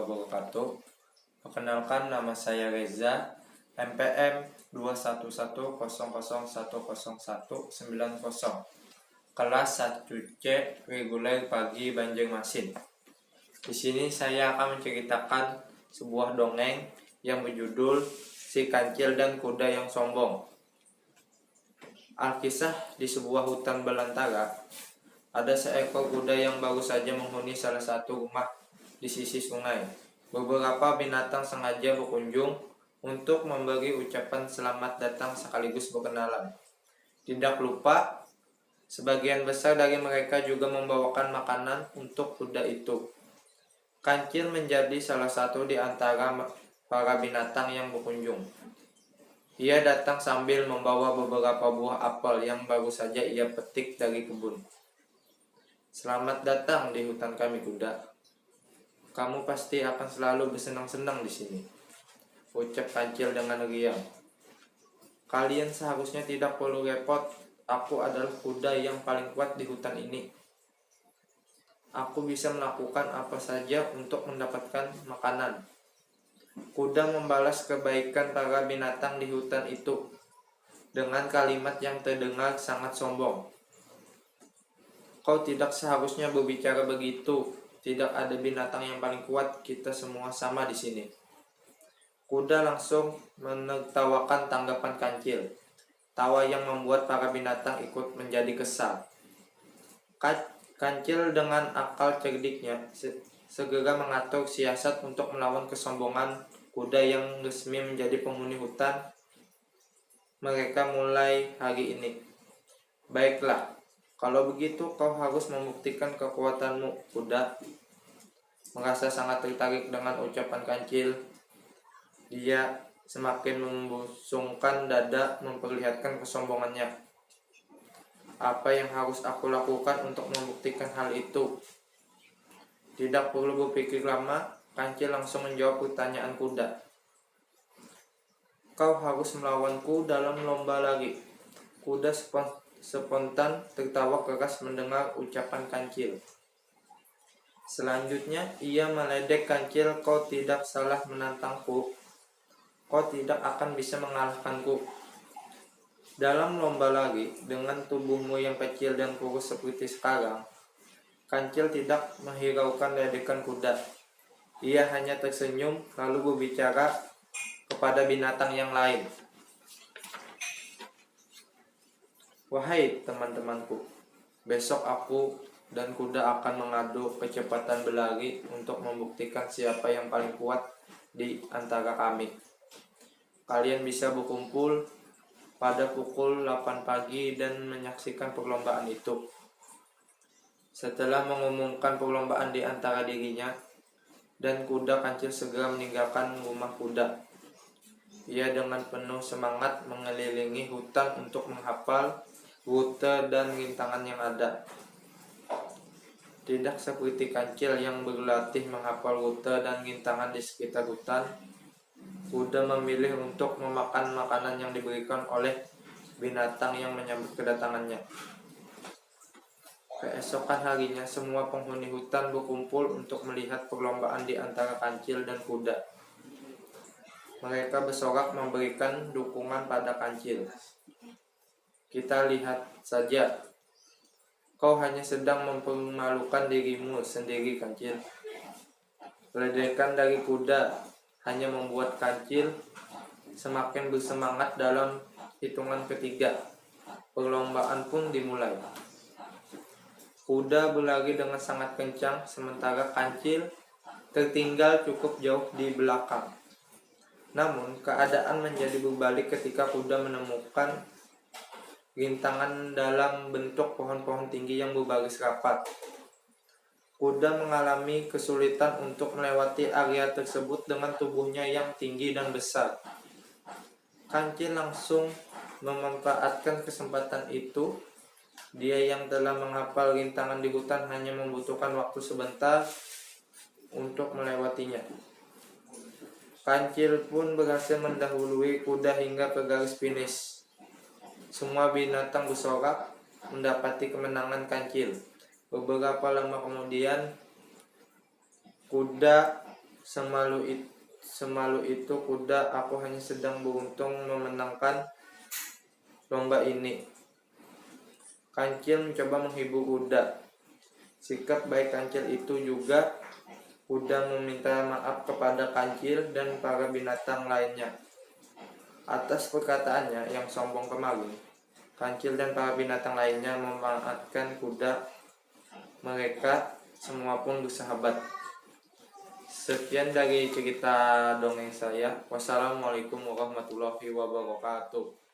wabarakatuh. Perkenalkan, nama saya Reza, MPM 21100101990, kelas 1C reguler pagi Banjarmasin. Di sini saya akan menceritakan sebuah dongeng yang berjudul Si Kancil dan Kuda yang Sombong. Alkisah, di sebuah hutan belantara, ada seekor kuda yang baru saja menghuni salah satu rumah di sisi sungai. Beberapa binatang sengaja berkunjung untuk memberi ucapan selamat datang sekaligus berkenalan. Tidak lupa, sebagian besar dari mereka juga membawakan makanan untuk kuda itu. Kancil menjadi salah satu di antara para binatang yang berkunjung. Ia datang sambil membawa beberapa buah apel yang baru saja ia petik dari kebun. "Selamat datang di hutan kami, kuda. Kamu pasti akan selalu bersenang-senang di sini," ucap Kancil dengan riang. "Kalian seharusnya tidak perlu repot. Aku adalah kuda yang paling kuat di hutan ini. Aku bisa melakukan apa saja untuk mendapatkan makanan." Kuda membalas kebaikan para binatang di hutan itu dengan kalimat yang terdengar sangat sombong. "Kau tidak seharusnya berbicara begitu. Tidak ada binatang yang paling kuat. Kita semua sama di sini." Kuda langsung menertawakan tanggapan Kancil. Tawa yang membuat para binatang ikut menjadi kesal. Kancil dengan akal cerdiknya segera mengatur siasat untuk melawan kesombongan kuda yang resmi menjadi penghuni hutan mereka mulai hari ini. "Baiklah, kalau begitu kau harus membuktikan kekuatanmu, kuda." Merasa sangat tertarik dengan ucapan Kancil, dia semakin membusungkan dada memperlihatkan kesombongannya. "Apa yang harus aku lakukan untuk membuktikan hal itu?" Tidak perlu berpikir lama, Kancil langsung menjawab pertanyaan kuda. "Kau harus melawanku dalam lomba lari." Kuda spontan tertawa keras mendengar ucapan Kancil. Selanjutnya ia meledek Kancil, "Kau tidak salah menantangku. Kau tidak akan bisa mengalahkanku. Dalam lomba lari, dengan tubuhmu yang kecil dan kurus seperti sekarang." Kancil tidak menghiraukan ledekan kuda. Ia hanya tersenyum lalu berbicara kepada binatang yang lain. "Wahai teman-temanku, besok aku dan kuda akan mengadu kecepatan berlari untuk membuktikan siapa yang paling kuat di antara kami. Kalian bisa berkumpul pada pukul 8 pagi dan menyaksikan perlombaan itu." Setelah mengumumkan perlombaan di antara dirinya dan kuda, Kancil segera meninggalkan rumah kuda. Ia dengan penuh semangat mengelilingi hutan untuk menghafal rute dan rintangan yang ada. Tidak seperti Kancil yang berlatih menghafal rute dan rintangan di sekitar hutan, kuda memilih untuk memakan makanan yang diberikan oleh binatang yang menyambut kedatangannya. Keesokan harinya, semua penghuni hutan berkumpul untuk melihat perlombaan di antara Kancil dan kuda. Mereka bersorak memberikan dukungan pada Kancil. "Kita lihat saja. Kau hanya sedang mempermalukan dirimu sendiri, Kancil." Ledekan dari kuda hanya membuat Kancil semakin bersemangat. Dalam hitungan ketiga, perlombaan pun dimulai. Kuda berlari dengan sangat kencang, sementara Kancil tertinggal cukup jauh di belakang. Namun, keadaan menjadi berbalik ketika kuda menemukan rintangan dalam bentuk pohon-pohon tinggi yang berbaris rapat. Kuda mengalami kesulitan untuk melewati area tersebut dengan tubuhnya yang tinggi dan besar. Kancil langsung memanfaatkan kesempatan itu. Dia yang telah menghafal rintangan di hutan hanya membutuhkan waktu sebentar untuk melewatinya. Kancil pun berhasil mendahului kuda hingga ke garis finish. Semua binatang bersorak mendapati kemenangan Kancil. Beberapa lama kemudian, kuda Semalu itu kuda, aku hanya sedang beruntung memenangkan lomba ini. Kancil mencoba menghibur kuda. Sikap baik Kancil itu juga kuda meminta maaf kepada Kancil dan para binatang lainnya. Atas perkataannya yang sombong kemarin, Kancil dan para binatang lainnya memaafkan kuda. Mereka semua pun bersahabat. Sekian dari cerita dongeng saya. Wassalamualaikum warahmatullahi wabarakatuh.